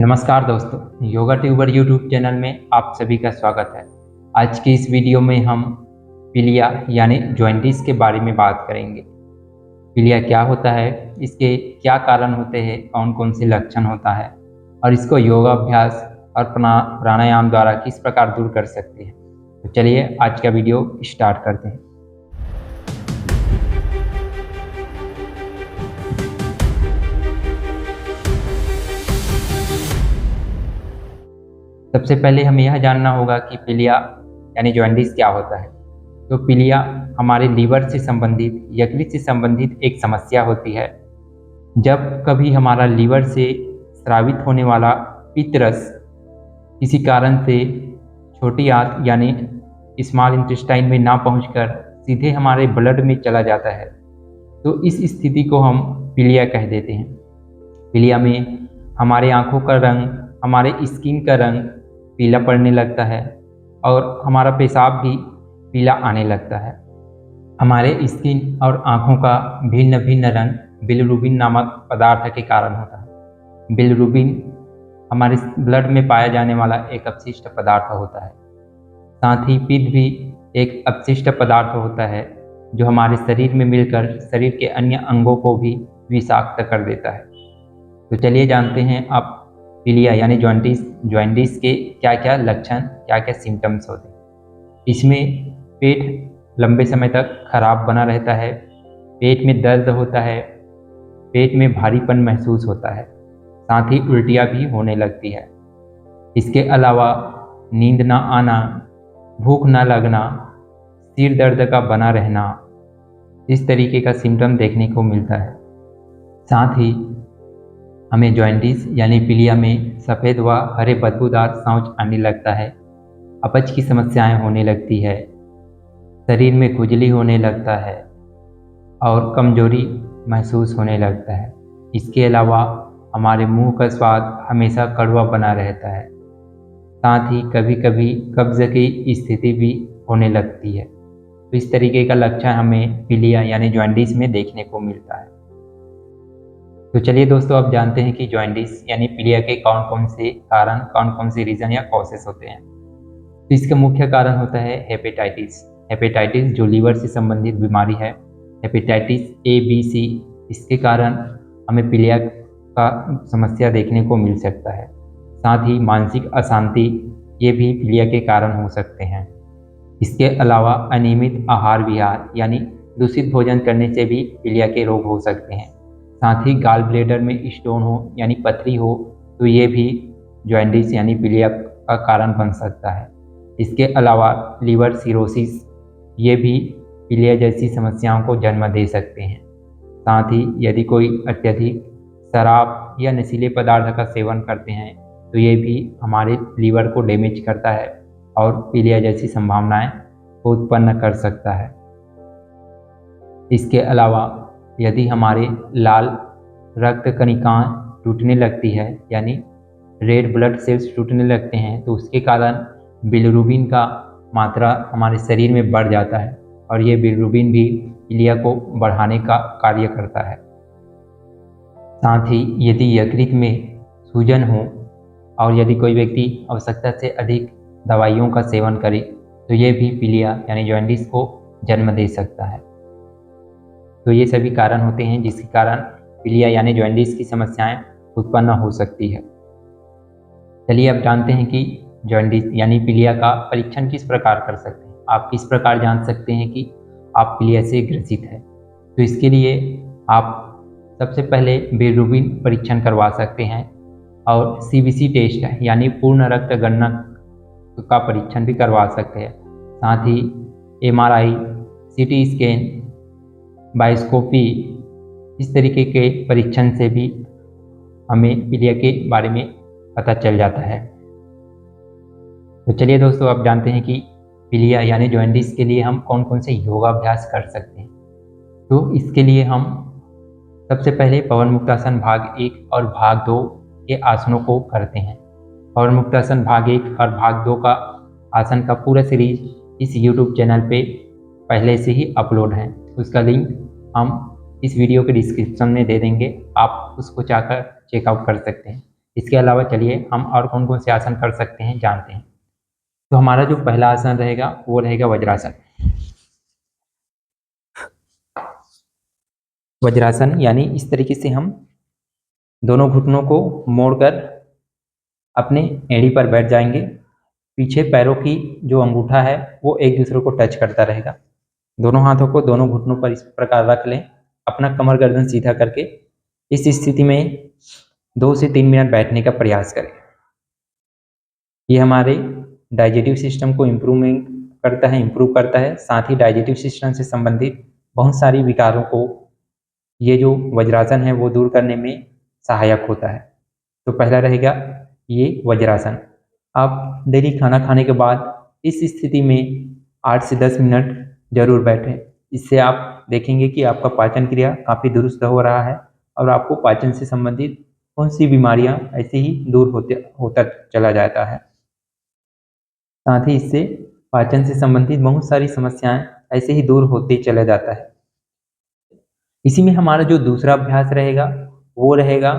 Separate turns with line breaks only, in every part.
नमस्कार दोस्तों, yoga tuber YouTube channel में आप सभी का स्वागत है। आज की इस वीडियो में हम पीलिया यानी जॉइंटिस के बारे में बात करेंगे। पीलिया क्या होता है, इसके क्या कारण होते हैं, कौन कौन से लक्षण होता है और इसको योगाभ्यास और प्राणायाम द्वारा किस प्रकार दूर कर सकते हैं। तो चलिए आज का वीडियो स्टार्ट करते हैं। सबसे पहले हमें यह जानना होगा कि पीलिया यानी जॉइंटिस क्या होता है। तो पीलिया हमारे लीवर से संबंधित, यकृत से संबंधित एक समस्या होती है। जब कभी हमारा लीवर से स्रावित होने वाला पित्त-रस किसी कारण से छोटी आंत यानी स्मॉल इंटेस्टाइन में ना पहुंचकर सीधे हमारे ब्लड में चला जाता है, तो इस स्थिति को हम पीलिया कह देते हैं। पीलिया में हमारे आँखों का रंग, हमारे स्किन का रंग पीला पड़ने लगता है और हमारा पेशाब भी पीला आने लगता है। हमारे स्किन और आँखों का भिन्न भिन्न रंग बिलिरुबिन नामक पदार्थ के कारण होता है। बिलिरुबिन हमारे ब्लड में पाया जाने वाला एक अपशिष्ट पदार्थ होता है। साथ ही पित्त भी एक अपशिष्ट पदार्थ होता है जो हमारे शरीर में मिलकर शरीर के अन्य अंगों को भी विषाक्त कर देता है। तो चलिए जानते हैं आप पीलिया यानी जॉइंटिस के क्या क्या लक्षण, क्या क्या सिम्टम्स होते हैं। इसमें पेट लंबे समय तक खराब बना रहता है, पेट में दर्द होता है, पेट में भारीपन महसूस होता है, साथ ही उल्टियाँ भी होने लगती है। इसके अलावा नींद ना आना, भूख ना लगना, सिर दर्द का बना रहना, इस तरीके का सिम्टम देखने को मिलता है। साथ ही हमें जॉइंटिस यानी पीलिया में सफ़ेद व हरे बदबूदार शौच आने लगता है, अपच की समस्याएं होने लगती है, शरीर में खुजली होने लगता है और कमजोरी महसूस होने लगता है। इसके अलावा हमारे मुंह का स्वाद हमेशा कड़वा बना रहता है। साथ ही कभी कभी कब्ज़ की स्थिति भी होने लगती है। तो इस तरीके का लक्षण हमें पीलिया यानी जॉइंटिस में देखने को मिलता है। तो चलिए दोस्तों, अब जानते हैं कि जॉइंटिस यानी पीलिया के कौन कौन से कारण, कौन कौन से रीज़न या कॉजेस होते हैं। तो इसका मुख्य कारण होता है हेपेटाइटिस जो लीवर से संबंधित बीमारी है। हेपेटाइटिस ए, बी, सी, इसके कारण हमें पीलिया का समस्या देखने को मिल सकता है। साथ ही मानसिक अशांति, ये भी पीलिया के कारण हो सकते हैं। इसके अलावा अनियमित आहार विहार यानी दूषित भोजन करने से भी पीलिया के रोग हो सकते हैं। साथ ही गाल ब्लेडर में स्टोन हो यानी पथरी हो, तो ये भी जॉइंटिस यानी पीलिया का कारण बन सकता है। इसके अलावा लीवर सिरोसिस, ये भी पीलिया जैसी समस्याओं को जन्म दे सकते हैं। साथ ही यदि कोई अत्यधिक शराब या नशीले पदार्थ का सेवन करते हैं, तो ये भी हमारे लीवर को डैमेज करता है और पीलिया जैसी संभावनाएं उत्पन्न कर सकता है। इसके अलावा यदि हमारे लाल रक्त कणिकाएं टूटने लगती है यानी रेड ब्लड सेल्स टूटने लगते हैं, तो उसके कारण बिलिरुबिन का मात्रा हमारे शरीर में बढ़ जाता है और ये बिलिरुबिन भी पीलिया को बढ़ाने का कार्य करता है। साथ ही यदि यकृत में सूजन हो और यदि कोई व्यक्ति आवश्यकता से अधिक दवाइयों का सेवन करे, तो ये भी पीलिया यानी जॉइंटिस को जन्म दे सकता है। तो ये सभी कारण होते हैं जिसके कारण पीलिया यानी जॉइंटिस की समस्याएं उत्पन्न हो सकती है। चलिए अब जानते हैं कि जॉइंटिस यानी पीलिया का परीक्षण किस प्रकार कर सकते हैं। आप किस प्रकार जान सकते हैं कि आप पीलिया से ग्रसित हैं। तो इसके लिए आप सबसे पहले बिलिरुबिन परीक्षण करवा सकते हैं और सीबीसी टेस्ट यानी पूर्ण रक्त गणना का परीक्षण भी करवा सकते हैं। साथ ही एमआरआई, सीटी स्कैन, बायोस्कोपी, इस तरीके के परीक्षण से भी हमें पीलिया के बारे में पता चल जाता है। तो चलिए दोस्तों, अब जानते हैं कि पीलिया यानी जॉइंटिस के लिए हम कौन कौन से योगाभ्यास कर सकते हैं। तो इसके लिए हम सबसे पहले पवन मुक्तासन भाग 1 और भाग 2 के आसनों को करते हैं। पवन मुक्तासन भाग 1 और भाग 2 का आसन का पूरा सीरीज इस YouTube चैनल पे पहले से ही अपलोड है। उसका लिंक हम इस वीडियो के डिस्क्रिप्शन में दे देंगे, आप उसको जाकर चेकआउट कर सकते हैं। इसके अलावा चलिए हम और कौन कौन से आसन कर सकते हैं जानते हैं। तो हमारा जो पहला आसन रहेगा वो रहेगा वज्रासन। वज्रासन यानी इस तरीके से हम दोनों घुटनों को मोड़कर अपने एड़ी पर बैठ जाएंगे। पीछे पैरों की जो अंगूठा है वो एक दूसरे को टच करता रहेगा। दोनों हाथों को दोनों घुटनों पर इस प्रकार रख लें, अपना कमर गर्दन सीधा करके इस स्थिति में 2 से 3 मिनट बैठने का प्रयास करें। ये हमारे डाइजेटिव सिस्टम को इम्प्रूव करता है। साथ ही डाइजेटिव सिस्टम से संबंधित बहुत सारी विकारों को ये जो वज्रासन है वो दूर करने में सहायक होता है। तो पहला रहेगा ये वज्रासन। आप डेली खाना खाने के बाद इस स्थिति में 8 से 10 मिनट जरूर बैठें। इससे आप देखेंगे कि आपका पाचन क्रिया काफ़ी दुरुस्त हो रहा है और आपको पाचन से संबंधित कौन सी बीमारियां ऐसे ही दूर होता चला जाता है। साथ ही इससे पाचन से संबंधित बहुत सारी समस्याएं ऐसे ही दूर होते चला जाता है। इसी में हमारा जो दूसरा अभ्यास रहेगा वो रहेगा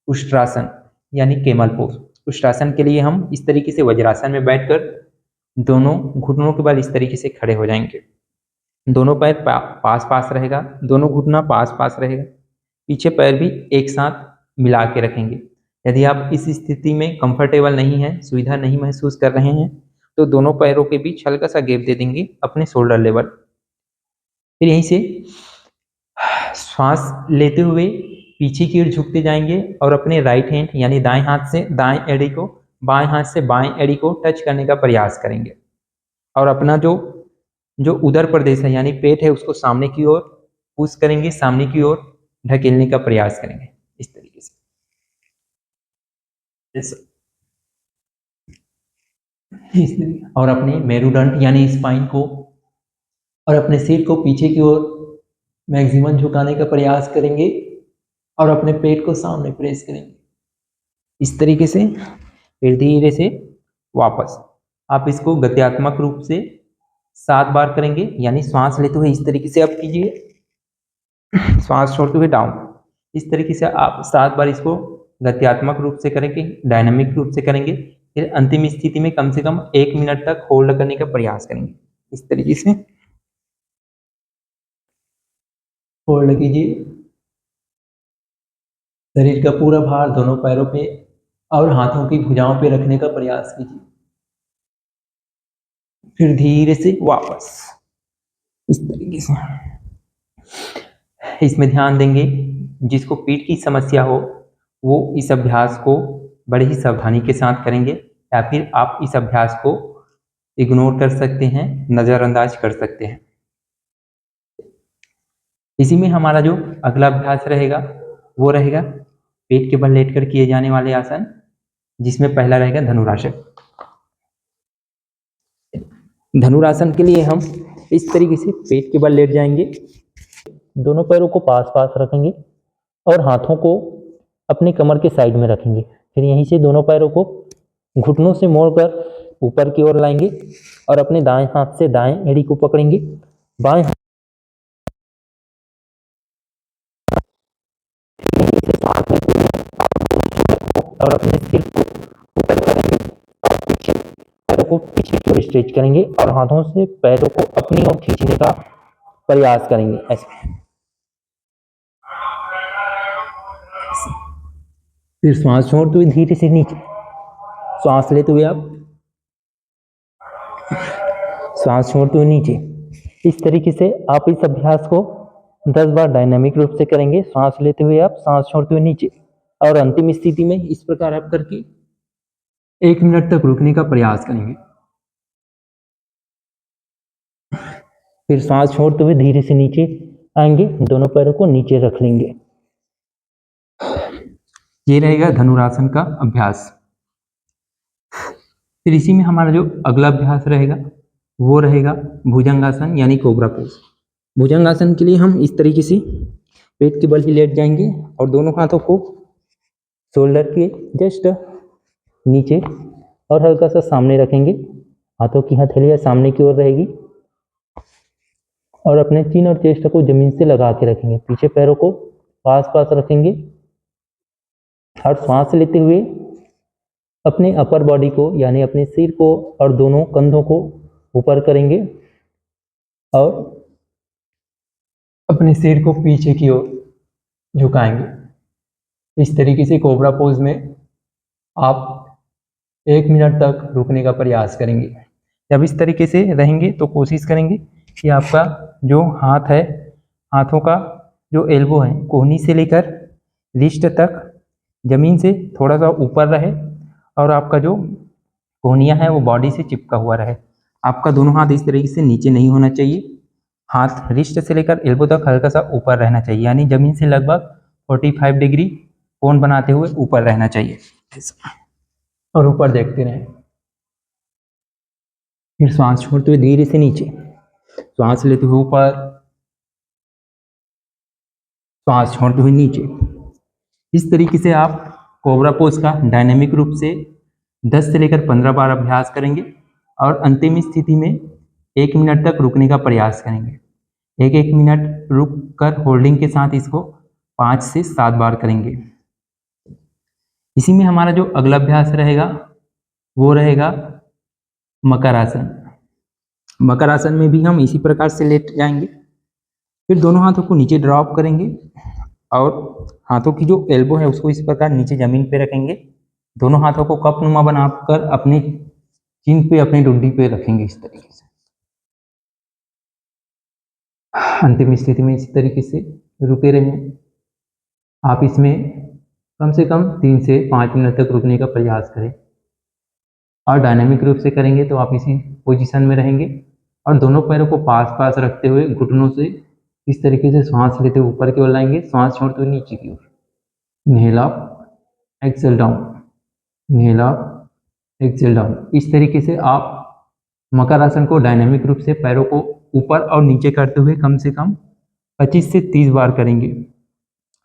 उष्ट्रासन यानी केमल पोज। उष्ट्रासन के लिए हम इस तरीके से वज्रासन में बैठकर दोनों घुटनों के बल इस तरीके से खड़े हो जाएंगे। दोनों पैर पास पास रहेगा, दोनों घुटना पास पास रहेगा, पीछे पैर भी एक साथ मिला के रखेंगे। यदि आप इस स्थिति में कंफर्टेबल नहीं है, सुविधा नहीं महसूस कर रहे हैं, तो दोनों पैरों के बीच हल्का सा गैप दे देंगे अपने शोल्डर लेवल। फिर यहीं से श्वास लेते हुए पीछे की ओर झुकते जाएंगे और अपने राइट हैंड यानी दाएं हाथ से दाएं एड़ी को, बाएं हाथ से बाएं एड़ी को टच करने का प्रयास करेंगे और अपना जो उदर प्रदेश है यानी पेट है उसको सामने की ओर पुश करेंगे, सामने की ओर ढकेलने का प्रयास करेंगे इस तरीके से। और अपने मेरुदंड यानी स्पाइन को और अपने सिर को पीछे की ओर मैक्सिमम झुकाने का प्रयास करेंगे और अपने पेट को सामने प्रेस करेंगे इस तरीके से। फिर धीरे से वापस आप इसको गत्यात्मक रूप से 7 बार करेंगे, यानी श्वास लेते हुए इस तरीके से आप कीजिए, श्वास छोड़ते हुए डाउन। इस तरीके से आप 7 बार इसको गत्यात्मक रूप से करेंगे, डायनामिक रूप से करेंगे। फिर अंतिम स्थिति में कम से कम 1 मिनट तक होल्ड करने का प्रयास करेंगे इस तरीके से। होल्ड कीजिए, शरीर का पूरा भार दोनों पैरों पे और हाथों की भुजाओं पे रखने का प्रयास कीजिए। फिर धीरे से वापस इस तरीके से। इसमें ध्यान देंगे जिसको पीठ की समस्या हो वो इस अभ्यास को बड़े ही सावधानी के साथ करेंगे, या फिर आप इस अभ्यास को इग्नोर कर सकते हैं, नज़रअंदाज कर सकते हैं। इसी में हमारा जो अगला अभ्यास रहेगा वो रहेगा पेट के बल लेटकर किए जाने वाले आसन, जिसमें पहला रहेगा धनुरासन। धनुरासन के लिए हम इस तरीके से पेट के बल लेट जाएंगे, दोनों पैरों को पास पास रखेंगे और हाथों को अपनी कमर के साइड में रखेंगे। फिर यहीं से दोनों पैरों को घुटनों से मोड़कर ऊपर की ओर लाएंगे और अपने दाएं हाथ से दाएं एड़ी को पकड़ेंगे, बाएं हाथ और अपने सिर को ऊपर करेंगे और पीछे पैरों को पीछे की ओर स्ट्रेच करेंगे और हाथों से पैरों को अपनी ओर खींचने का प्रयास करेंगे ऐसे। फिर श्वास छोड़ते हुए धीरे से नीचे, श्वास लेते हुए आप श्वास छोड़ते हुए नीचे। इस तरीके से आप इस अभ्यास को 10 बार डायनामिक रूप से करेंगे। सांस लेते हुए आप सांस छोड़ते हुए नीचे, और अंतिम स्थिति में इस प्रकार आप करके 1 मिनट तक रुकने का प्रयास करेंगे। फिर सांस छोड़ते हुए धीरे से नीचे आएंगे, दोनों पैरों को नीचे रख लेंगे। ये रहेगा धनुरासन का अभ्यास। फिर इसी में हमारा जो अगला अभ्यास रहेगा वो रहेगा भुजंगासन यानी कोबरा पोज। भुजंगासन के लिए हम इस तरीके से पेट के बल ही लेट जाएंगे और दोनों हाथों को शोल्डर के जस्ट नीचे और हल्का सा सामने रखेंगे। हाथों की हथेलियां सामने की ओर रहेगी और अपने चिन और चेस्ट को जमीन से लगा के रखेंगे। पीछे पैरों को पास पास रखेंगे
और सांस लेते हुए अपने अपर बॉडी को यानी अपने सिर को और दोनों कंधों को ऊपर करेंगे और
अपने सिर को पीछे की ओर झुकाएंगे। इस तरीके से कोबरा पोज में आप 1 मिनट तक रुकने का प्रयास करेंगे। जब इस तरीके से रहेंगे तो कोशिश करेंगे कि आपका जो हाथ है, हाथों का जो एल्बो है, कोहनी से लेकर रिस्ट तक जमीन से थोड़ा सा ऊपर रहे और आपका जो कोहनिया है वो बॉडी से चिपका हुआ रहे। आपका दोनों हाथ इस तरीके से नीचे नहीं होना चाहिए। हाथ रिस्ट से लेकर एल्बो तक हल्का सा ऊपर रहना चाहिए, यानी जमीन से लगभग 45 डिग्री कोण बनाते हुए ऊपर रहना चाहिए और ऊपर देखते रहें। फिर सांस छोड़ते हुए धीरे से नीचे, सांस लेते हुए ऊपर, सांस छोड़ते हुए नीचे। इस तरीके से आप कोबरा पोज का डायनेमिक रूप से 10 से लेकर 15 बार अभ्यास करेंगे और अंतिम स्थिति में 1 मिनट तक रुकने का प्रयास करेंगे। 1-1 मिनट रुक कर होल्डिंग के साथ इसको 5 से 7 बार करेंगे। इसी में हमारा जो अगला अभ्यास रहेगा वो रहेगा मकर आसन। मकर आसन में भी हम इसी प्रकार से लेट जाएंगे। फिर दोनों हाथों को नीचे ड्रॉप करेंगे और हाथों की जो एल्बो है उसको इस प्रकार नीचे जमीन पे रखेंगे। दोनों हाथों को कप नुमा बनाकर अपने चिन पे, अपनी डुंडी पे रखेंगे इस तरीके से। अंतिम स्थिति में इस तरीके से रुके रहें। आप इसमें कम से कम 3 से 5 मिनट तक रुकने का प्रयास करें और डायनामिक रूप से करेंगे तो आप इसी पोजीशन में रहेंगे और दोनों पैरों को पास पास रखते हुए घुटनों से इस तरीके से सांस लेते हुए ऊपर की ओर लाएंगे, सांस छोड़ते हुए नीचे की ओर। Inhale up, exhale down, inhale up, exhale down. इस तरीके से आप मकर आसन को डायनामिक रूप से पैरों को ऊपर और नीचे करते हुए कम से कम 25 से 30 बार करेंगे।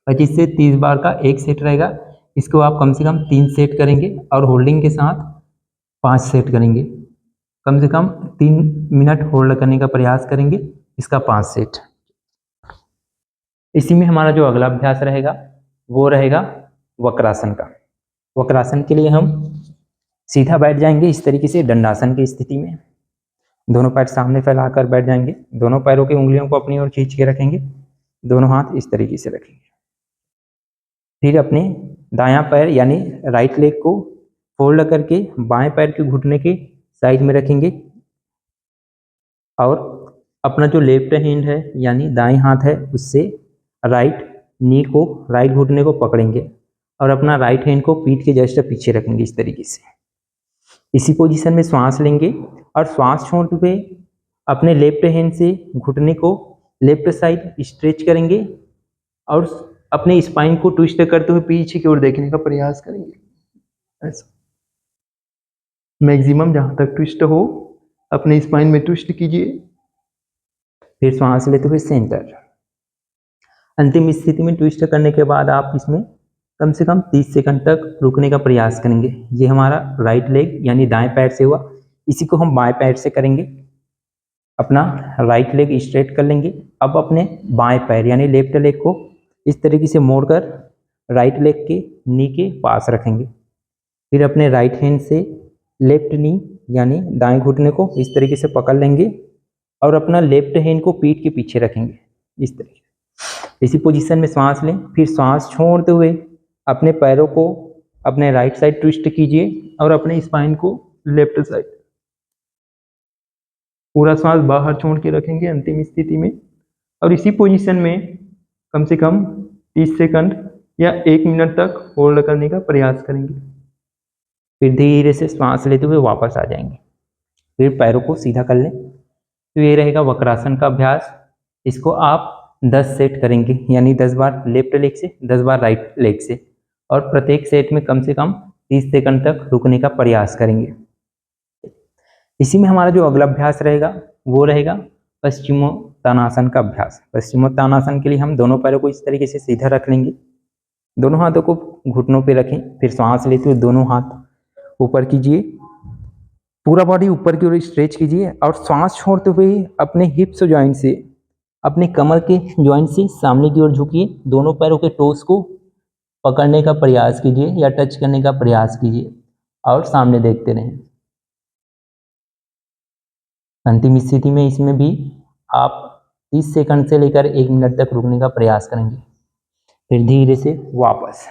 25 से 30 बार का एक सेट रहेगा। इसको आप कम से कम 3 सेट करेंगे और होल्डिंग के साथ 5 सेट करेंगे। कम से कम 3 मिनट होल्ड करने का प्रयास करेंगे, इसका 5 सेट। इसी में हमारा जो अगला अभ्यास रहेगा वो रहेगा वक्रासन का। वक्रासन के लिए हम सीधा बैठ जाएंगे इस तरीके से दंडासन की स्थिति में। दोनों पैर सामने फैलाकर बैठ जाएंगे। दोनों पैरों की उंगलियों को अपनी ओर खींच के रखेंगे। दोनों हाथ इस तरीके से रखेंगे। फिर अपने दायां पैर यानी राइट लेग को फोल्ड करके बाएं पैर के घुटने के साइड में रखेंगे और अपना जो लेफ्ट हैंड है यानी दाएं हाथ है उससे राइट नी को, राइट घुटने को पकड़ेंगे और अपना राइट हैंड को पीठ के जस्ट पीछे रखेंगे इस तरीके से। इसी पोजीशन में श्वास लेंगे और श्वास छोड़ते हुए अपने लेफ्ट हैंड से घुटने को लेफ्ट साइड स्ट्रेच करेंगे और अपने स्पाइन को ट्विस्ट करते हुए पीछे की ओर देखने का प्रयास करेंगे। ऐसा मैक्सिमम जहां तक ट्विस्ट हो अपने स्पाइन में ट्विस्ट कीजिए। फिर सांस लेते हुए सेंटर। अंतिम स्थिति में ट्विस्ट करने के बाद आप इसमें कम से कम 30 सेकंड तक रुकने का प्रयास करेंगे। ये हमारा राइट लेग यानी दाएं पैर से हुआ। इसी को हम बाएं पैर से करेंगे। अपना राइट लेग स्ट्रेट कर लेंगे। अब अपने बाएं पैर यानी लेफ्ट लेग को इस तरीके से मोड़कर राइट लेग के नी के पास रखेंगे। फिर अपने राइट हैंड से लेफ्ट नी यानी दाएं घुटने को इस तरीके से पकड़ लेंगे और अपना लेफ्ट हैंड को पीठ के पीछे रखेंगे इस तरीके से। इसी पोजीशन में सांस लें। फिर सांस छोड़ते हुए अपने पैरों को अपने राइट साइड ट्विस्ट कीजिए और अपने स्पाइन को लेफ्ट साइड पूरा सांस बाहर छोड़ के रखेंगे अंतिम स्थिति में और इसी पोजीशन में कम से कम 30 सेकंड या 1 मिनट तक होल्ड करने का प्रयास करेंगे। फिर धीरे से सांस लेते हुए वापस आ जाएंगे। फिर पैरों को सीधा कर लें। तो ये रहेगा वक्रासन का अभ्यास। इसको आप 10 सेट करेंगे यानी 10 बार लेफ्ट लेग से, 10 बार राइट लेग से और प्रत्येक सेट में कम से कम 30 सेकंड तक रुकने का प्रयास करेंगे। इसी में हमारा जो अगला अभ्यास रहेगा वो रहेगा पश्चिमोत्तानासन का अभ्यास। पश्चिमोत्तानासन के लिए हम दोनों पैरों को इस तरीके से सीधा रख लेंगे। दोनों हाथों को घुटनों पे रखें। फिर सांस लेते हुए दोनों हाथ ऊपर कीजिए, पूरा बॉडी ऊपर की ओर स्ट्रेच कीजिए और सांस छोड़ते हुए अपने हिप्स जॉइंट से, अपने कमर के जॉइंट से सामने की ओर झुकिए। दोनों पैरों के टोस को
पकड़ने का प्रयास कीजिए या टच करने का प्रयास कीजिए और सामने देखते रहें। अंतिम स्थिति में इसमें भी आप 30 सेकंड से लेकर 1 मिनट तक रुकने का प्रयास करेंगे, फिर धीरे से वापस।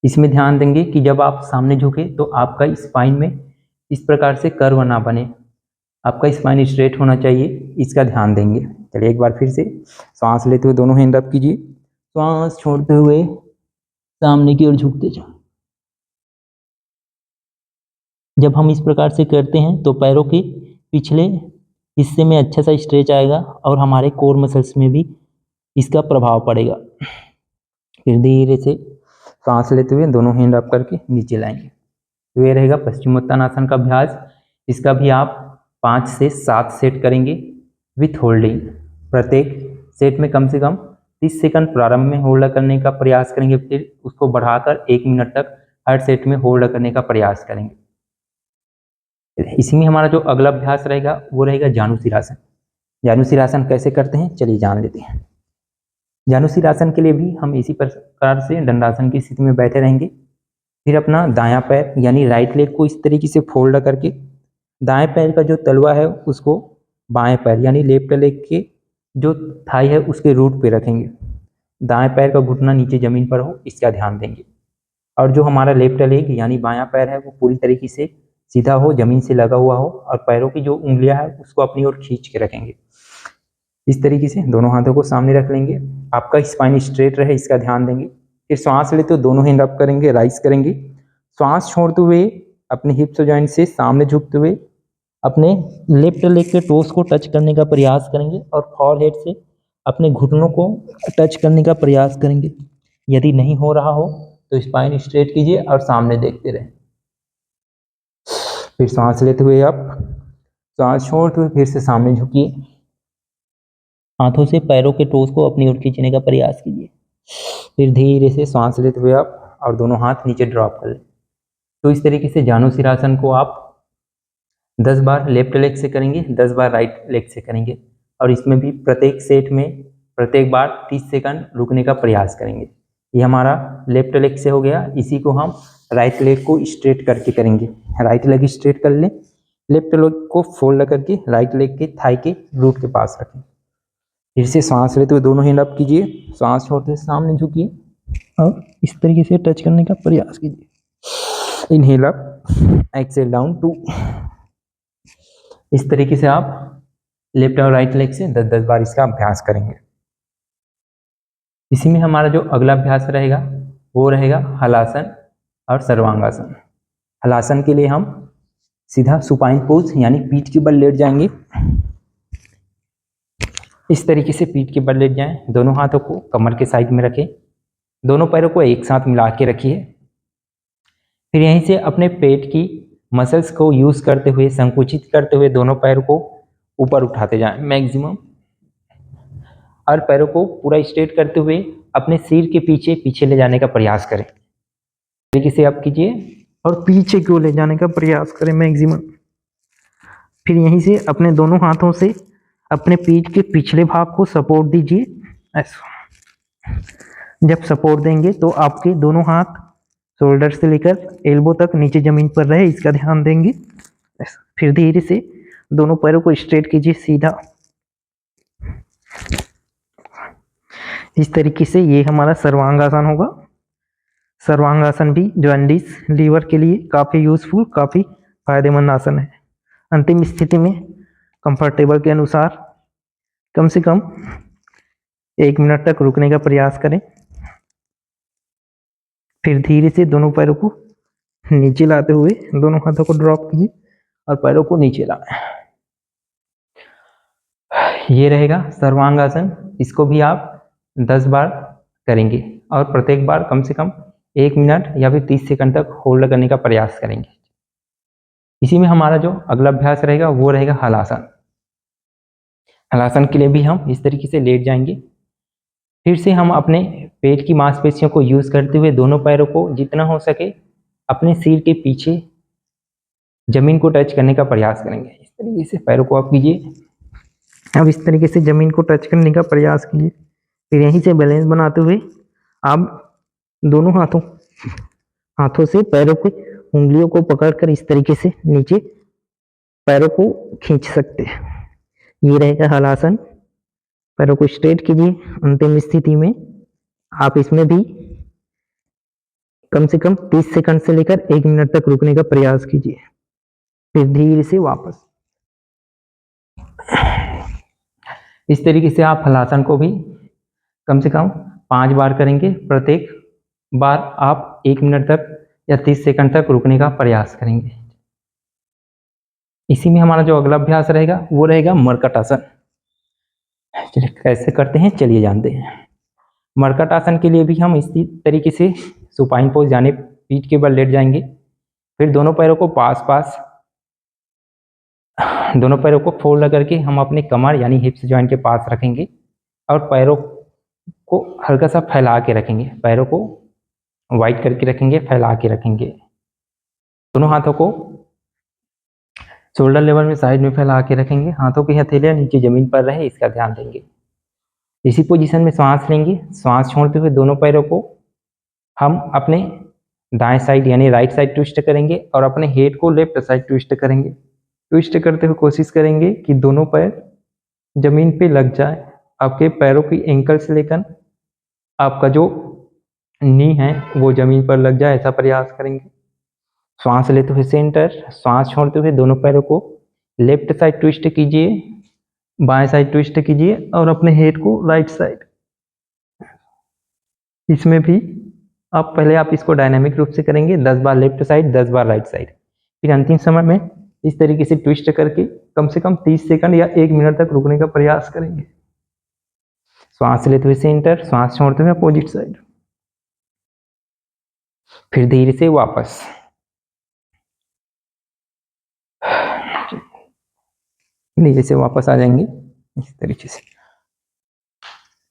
इसमें ध्यान देंगे कि जब आप सामने झुके तो आपका स्पाइन में इस प्रकार से कर्व ना बने, आपका स्पाइन स्ट्रेट होना चाहिए, इसका ध्यान देंगे। चलिए एक बार फिर से सांस लेते हुए दोनों हैंड अप कीजिए, सांस छोड़ते हुए सामने की ओर झुकते जाओ। जब हम इस प्रकार से करते हैं तो पैरों के पिछले हिस्से में अच्छा सा स्ट्रेच आएगा और हमारे कोर मसल्स में भी इसका प्रभाव पड़ेगा। फिर धीरे से सांस लेते हुए दोनों हैंड अप करके नीचे लाएंगे। तो ये रहेगा पश्चिमोत्तानासन का अभ्यास। इसका भी आप 5 से 7 सेट करेंगे विथ होल्डिंग। प्रत्येक सेट में कम से कम 30 सेकंड प्रारंभ में होल्ड करने का प्रयास करेंगे, फिर उसको बढ़ाकर 1 मिनट तक हर सेट में होल्ड करने का प्रयास करेंगे। इसी में हमारा जो अगला अभ्यास रहेगा वो रहेगा जानुशिरासन। जानुशिरासन कैसे करते हैं चलिए जान लेते हैं। जानुशिरासन के लिए भी हम इसी प्रकार से दंडासन की स्थिति में बैठे रहेंगे। फिर अपना दायां पैर यानी राइट लेग को इस तरीके से फोल्ड करके दाएं पैर का जो तलवा है उसको बाएं पैर यानी लेफ्ट लेग के जो थाई है उसके रूट पे रखेंगे। दाएं पैर का घुटना नीचे जमीन पर हो, इसका ध्यान देंगे। और जो हमारा लेफ्ट लेग यानी बायां पैर है वो पूरी तरीके से सीधा हो, जमीन से लगा हुआ हो, और पैरों की जो उंगलियां है उसको अपनी ओर खींच के रखेंगे। इस तरीके से दोनों हाथों को सामने रख लेंगे, आपका स्पाइन स्ट्रेट रहे इसका ध्यान देंगे। फिर सांस लेते हुए दोनों हैंड अप करेंगे, राइज करेंगे। सांस छोड़ते हुए अपने हिप्स जॉइंट से सामने झुकते हुए अपने लेफ्ट लेग के टोस को टच करने का प्रयास करेंगे और फॉरहेड से अपने घुटनों को टच करने का प्रयास करेंगे। यदि नहीं हो रहा हो तो स्पाइन स्ट्रेट कीजिए और सामने देखते रहें। फिर सांस लेते हुए आप सांस छोड़ते हुए फिर से सामने झुकिए, हाथों से पैरों के टोस को अपनी ओर खींचने का प्रयास कीजिए। फिर धीरे से सांस लेते हुए आप और दोनों हाथ नीचे ड्रॉप कर लें। तो इस तरीके से जानुशिरासन को आप 10 बार लेफ्ट लेग से करेंगे, 10 बार राइट लेग से करेंगे, और इसमें भी प्रत्येक सेट में प्रत्येक बार 30 सेकंड रुकने का प्रयास करेंगे। ये हमारा लेफ्ट लेग से हो गया। इसी को हम राइट लेग को स्ट्रेट करके करेंगे। राइट लेग स्ट्रेट कर लें, लेफ्ट लेग को फोल्ड करके राइट लेग के थाई के रूट के पास रखें। फिर से सांस लेते हुए दोनों हैंड अप कीजिए, सांस छोड़ते सामने झुकिए और इस तरीके से टच करने का प्रयास कीजिए। Inhale up, exhale down 2। इस तरीके से आप लेफ्ट और राइट लेग से 10-10 बार इसका अभ्यास करेंगे। इसी में हमारा जो अगला अभ्यास रहेगा वो रहेगा हलासन और सर्वांगासन। हलासन के लिए हम सीधा सुपाइन पोज यानी पीठ के बल लेट जाएंगे। इस तरीके से पीठ के बल लेट जाएं, दोनों हाथों को कमर के साइड में रखें, दोनों पैरों को एक साथ मिला के रखिए। फिर यहीं से अपने पेट की मसल्स को यूज करते हुए, संकुचित करते हुए दोनों पैरों को ऊपर उठाते जाएं मैक्सिमम, और पैरों को पूरा स्ट्रेट करते हुए अपने सिर के पीछे पीछे ले जाने का प्रयास करें। तरीके से आप कीजिए और पीछे को ले जाने का प्रयास करें मैक्सिमम। फिर यहीं से अपने दोनों हाथों से अपने पीठ के पिछले भाग को सपोर्ट दीजिए ऐसा। जब सपोर्ट देंगे तो आपके दोनों हाथ शोल्डर से लेकर एल्बो तक नीचे जमीन पर रहे, इसका ध्यान देंगे ऐसा। फिर धीरे से दोनों पैरों को स्ट्रेट कीजिए सीधा। इस तरीके से ये हमारा सर्वांगासन होगा। सर्वांगासन भी जॉइंटिस लीवर के लिए काफ़ी यूजफुल, काफ़ी फायदेमंद आसन है। अंतिम स्थिति में कंफर्टेबल के अनुसार कम से कम 1 मिनट तक रुकने का प्रयास करें। फिर धीरे से दोनों पैरों को नीचे लाते हुए दोनों हाथों को ड्रॉप कीजिए और पैरों को नीचे लाएं। ये रहेगा सर्वांगासन। इसको भी आप 10 बार करेंगे और प्रत्येक बार कम से कम 1 मिनट या फिर 30 सेकंड तक होल्ड करने का प्रयास करेंगे। इसी में हमारा जो अगला अभ्यास रहेगा वो रहेगा हलासन। हलासन के लिए भी हम इस तरीके से लेट जाएंगे। फिर से हम अपने पेट की मांसपेशियों को यूज करते हुए दोनों पैरों को जितना हो सके अपने सिर के पीछे जमीन को टच करने का प्रयास करेंगे। इस तरीके से पैरों को आप कीजिए। अब इस तरीके से जमीन को टच करने का प्रयास कीजिए। फिर यहीं से बैलेंस बनाते हुए आप दोनों हाथों से पैरों की उंगलियों को पकड़कर इस तरीके से नीचे पैरों को खींच सकते हैं। ये रहेगा हलासन। पैरों को स्ट्रेट कीजिए। अंतिम स्थिति में आप इसमें भी कम से कम 30 सेकंड से लेकर 1 मिनट तक रुकने का प्रयास कीजिए। फिर धीरे से वापस। इस तरीके से आप हलासन को भी कम से कम 5 बार करेंगे। प्रत्येक बार आप 1 मिनट तक या 30 सेकंड तक रुकने का प्रयास करेंगे। इसी में हमारा जो अगला अभ्यास रहेगा वो रहेगा मरकट आसन। चलिए कैसे करते हैं चलिए जानते हैं। मरकट आसन के लिए भी हम इसी तरीके से सुपाइन पोज यानी पीठ के बल लेट जाएंगे। फिर दोनों पैरों को फोल्ड करके हम अपने कमर यानी हिप्स जॉइंट के पास रखेंगे और पैरों को हल्का सा फैला के रखेंगे। पैरों को वाइड करके रखेंगे, फैला के रखेंगे। दोनों हाथों को शोल्डर लेवल में साइड में फैला के रखेंगे। हाथों की हथेलियां नीचे जमीन पर रहे, इसका ध्यान देंगे। इसी पोजीशन में सांस लेंगे। सांस छोड़ते हुए दोनों पैरों को हम अपने दाएं साइड यानी राइट साइड ट्विस्ट करेंगे और अपने हेड को लेफ्ट साइड ट्विस्ट करेंगे। ट्विस्ट करते हुए कोशिश करेंगे कि दोनों पैर जमीन पे लग जाए। आपके पैरों की एंकल से लेकर आपका जो नी है वो जमीन पर लग जाए, ऐसा प्रयास करेंगे। सांस लेते हुए सेंटर, सांस छोड़ते हुए दोनों पैरों को लेफ्ट साइड ट्विस्ट कीजिए, बाएं साइड ट्विस्ट कीजिए और अपने हेड को राइट साइड। इसमें भी आप इसको डायनामिक रूप से करेंगे। 10 बार लेफ्ट साइड, 10 बार राइट साइड। फिर अंतिम समय में इस तरीके से ट्विस्ट करके कम से कम 30 सेकंड या 1 मिनट तक रुकने का प्रयास करेंगे। सांस लेते हुए सेंटर, सांस छोड़ते हुए अपोजिट साइड। फिर धीरे से वापस। धीरे से वापस आ जाएंगे इस तरीके से।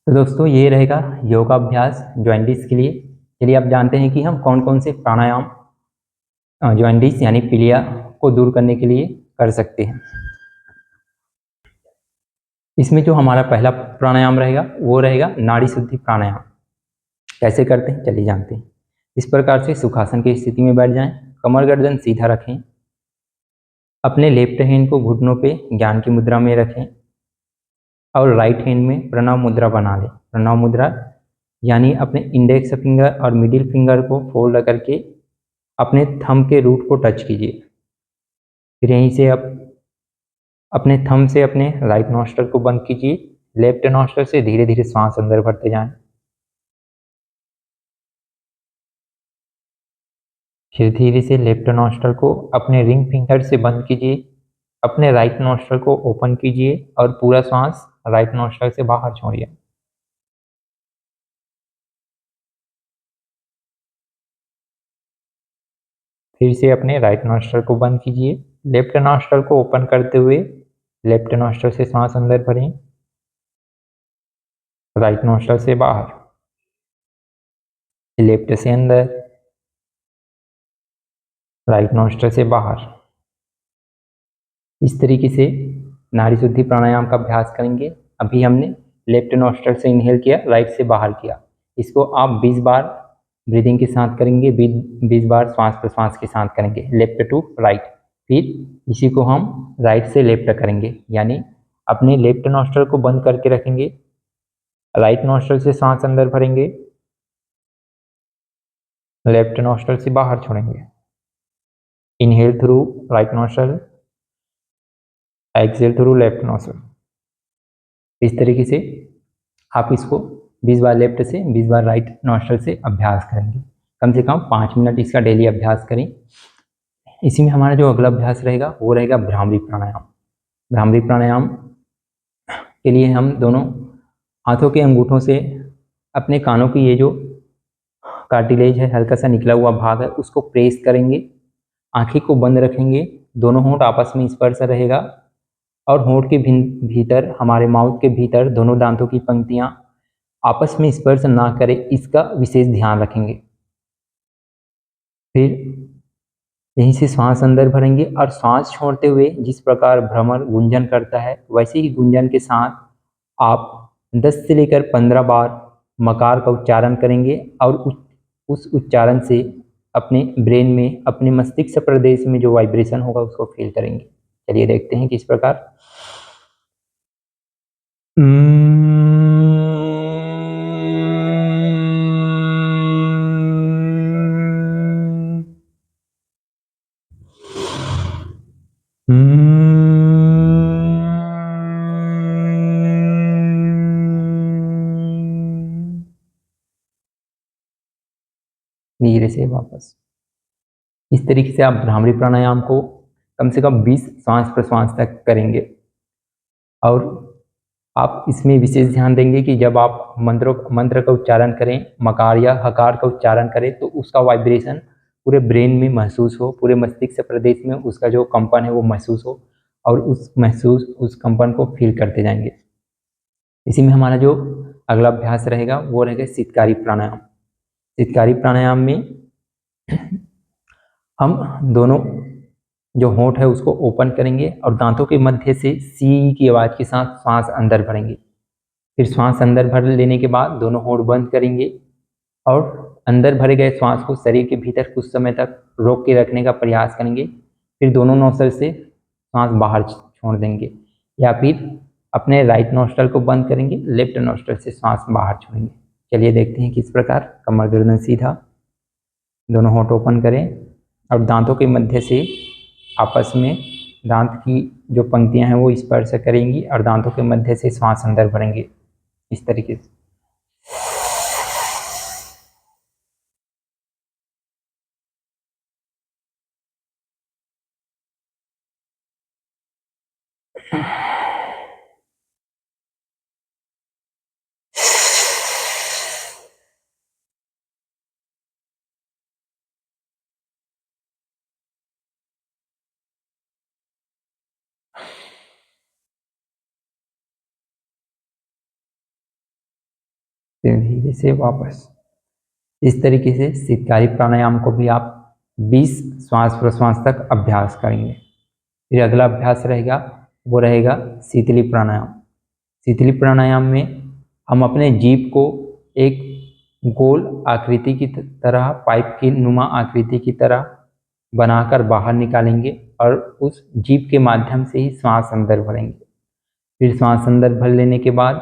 तो दोस्तों ये रहेगा योगाभ्यास जॉइंटिस के लिए। चलिए आप जानते हैं कि हम कौन कौन से प्राणायाम जॉइंटिस यानी पीलिया को दूर करने के लिए कर सकते हैं। इसमें जो हमारा पहला प्राणायाम रहेगा वो रहेगा नाड़ी शुद्धि प्राणायाम। कैसे करते हैं चलिए जानते हैं। इस प्रकार से सुखासन की स्थिति में बैठ जाएं, कमर गर्दन सीधा रखें, अपने लेफ्ट हैंड को घुटनों पे ज्ञान की मुद्रा में रखें और राइट हैंड में प्रणव मुद्रा बना लें। प्रणव मुद्रा यानी अपने इंडेक्स फिंगर और मिडिल फिंगर को फोल्ड करके अपने थंब के रूट को टच कीजिए। फिर यहीं से आप अपने थंब से अपने राइट नॉस्ट्रल को बंद कीजिए। लेफ्ट नॉस्ट्रल से धीरे धीरे सांस अंदर भरते जाएं। फिर धीरे से लेफ्ट नॉस्ट्रल को अपने रिंग फिंगर से बंद कीजिए। अपने राइट नॉस्ट्रल को ओपन कीजिए और पूरा सांस राइट नॉस्ट्रल से बाहर छोड़िए। फिर से अपने राइट नॉस्ट्रल को बंद कीजिए। लेफ्ट नॉस्ट्रल को ओपन करते हुए लेफ्ट नॉस्ट्रल से सांस अंदर भरें, राइट नॉस्ट्रल से बाहर, लेफ्ट से अंदर, राइट नॉस्ट्रल से बाहर। इस तरीके से नाड़ी शुद्धि प्राणायाम का अभ्यास करेंगे। अभी हमने लेफ्ट नॉस्ट्रल से इनहेल किया, राइट से बाहर किया। इसको आप 20 बार ब्रीदिंग के साथ करेंगे, 20 बार श्वास प्रश्वास के साथ करेंगे, लेफ्ट टू राइट। फिर इसी को हम राइट से लेफ्ट करेंगे, यानी अपने लेफ्ट नॉस्ट्रल को बंद करके रखेंगे, राइट नॉस्ट्रल से सांस अंदर भरेंगे, लेफ्ट नॉस्ट्रल से बाहर छोड़ेंगे। Inhale through right nostril, exhale through left nostril. इस तरीके से आप इसको 20 बार लेफ्ट से 20 बार राइट नॉस्ट्रल से अभ्यास करेंगे। कम से कम 5 मिनट इसका डेली अभ्यास करें। इसी में हमारा जो अगला अभ्यास रहेगा वो रहेगा भ्रामरी प्राणायाम। भ्रामरी प्राणायाम के लिए हम दोनों हाथों के अंगूठों से अपने कानों की ये जो कार्टिलेज है, हल्का सा निकला हुआ भाग है, उसको प्रेस करेंगे। आंखें को बंद रखेंगे, दोनों होंठ आपस में स्पर्श रहेगा और होंठ के भीतर, हमारे माउथ के भीतर दोनों दांतों की पंक्तियां आपस में स्पर्श ना करें, इसका विशेष ध्यान रखेंगे। फिर यहीं से श्वास अंदर भरेंगे और श्वास छोड़ते हुए जिस प्रकार भ्रमर गुंजन करता है, वैसे ही गुंजन के साथ आप 10 से लेकर 15 बार मकार का उच्चारण करेंगे और
उस उच्चारण से अपने ब्रेन में, अपने मस्तिष्क प्रदेश में जो वाइब्रेशन होगा उसको फील करेंगे। चलिए देखते हैं किस प्रकार। धीरे से वापस। इस तरीके से आप भ्रामरी प्राणायाम को कम से कम 20 श्वास प्रश्वास तक करेंगे। और आप इसमें विशेष ध्यान देंगे कि जब आप मंत्र का उच्चारण करें, मकार या हकार का उच्चारण करें, तो उसका वाइब्रेशन पूरे ब्रेन में महसूस हो, पूरे मस्तिष्क प्रदेश में उसका जो कंपन है वो महसूस हो, और उस कंपन को फील करते जाएंगे। इसी में हमारा जो अगला अभ्यास रहेगा वो रहेगा शीतकारी प्राणायाम। शीतकारी प्राणायाम में हम दोनों जो होंठ है उसको ओपन करेंगे और दांतों के मध्य से सी की आवाज़ के साथ श्वास अंदर भरेंगे। फिर श्वास अंदर भर लेने के बाद दोनों होंठ बंद करेंगे और अंदर भरे गए श्वास को शरीर के भीतर कुछ समय तक रोक के रखने का प्रयास करेंगे। फिर दोनों नोस्ट्रल से श्वास बाहर छोड़ देंगे, या फिर अपने राइट नोस्ट्रल को बंद करेंगे, लेफ्ट नोस्ट्रल से श्वास बाहर छोड़ेंगे। चलिए देखते हैं किस प्रकार। कमर गर्दन सीधा, दोनों होंठ ओपन करें और दांतों के मध्य से आपस में दांत की जो पंक्तियां हैं वो स्पर्श करेंगी और दांतों के मध्य से श्वास अंदर भरेंगे इस तरीके से। फिर धीरे से वापस। इस तरीके से शीतकारी प्राणायाम को भी आप 20 श्वास प्रश्वास तक अभ्यास करेंगे। फिर अगला अभ्यास रहेगा वो रहेगा शीतली प्राणायाम। शीतली प्राणायाम में हम अपने जीभ को एक गोल आकृति की तरह, पाइप की नुमा आकृति की तरह बनाकर बाहर निकालेंगे और उस जीभ के माध्यम से ही श्वास अंदर भरेंगे। फिर श्वास अंदर भर लेने के बाद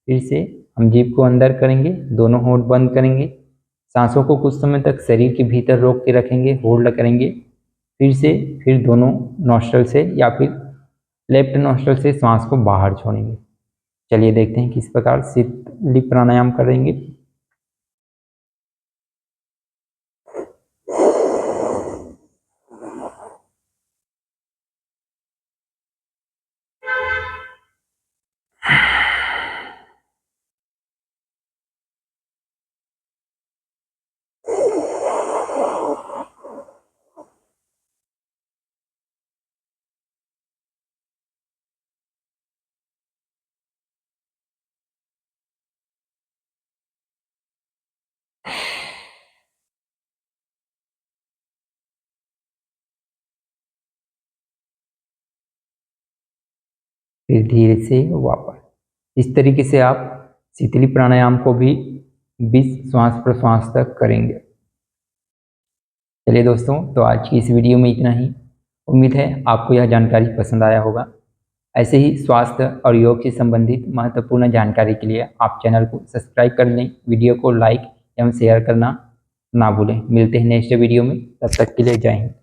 फिर से हम जीभ को अंदर करेंगे, दोनों होंठ बंद करेंगे, सांसों को कुछ समय तक शरीर के भीतर रोक के रखेंगे, होल्ड करेंगे। फिर दोनों नोस्ट्रल से या फिर लेफ्ट नोस्ट्रल से श्वास को बाहर छोड़ेंगे। चलिए देखते हैं किस प्रकार शीतली प्राणायाम करेंगे। फिर धीरे से वापस। इस तरीके से आप शीतली प्राणायाम को भी 20 श्वास प्रश्वास तक करेंगे। चलिए दोस्तों, तो आज की इस वीडियो में इतना ही। उम्मीद है आपको यह जानकारी पसंद आया होगा। ऐसे ही स्वास्थ्य और योग से संबंधित महत्वपूर्ण जानकारी के लिए आप चैनल को सब्सक्राइब कर लें, वीडियो को लाइक एवं शेयर करना ना भूलें। मिलते हैं नेक्स्ट वीडियो में, तब तक के लिए जय हिंद।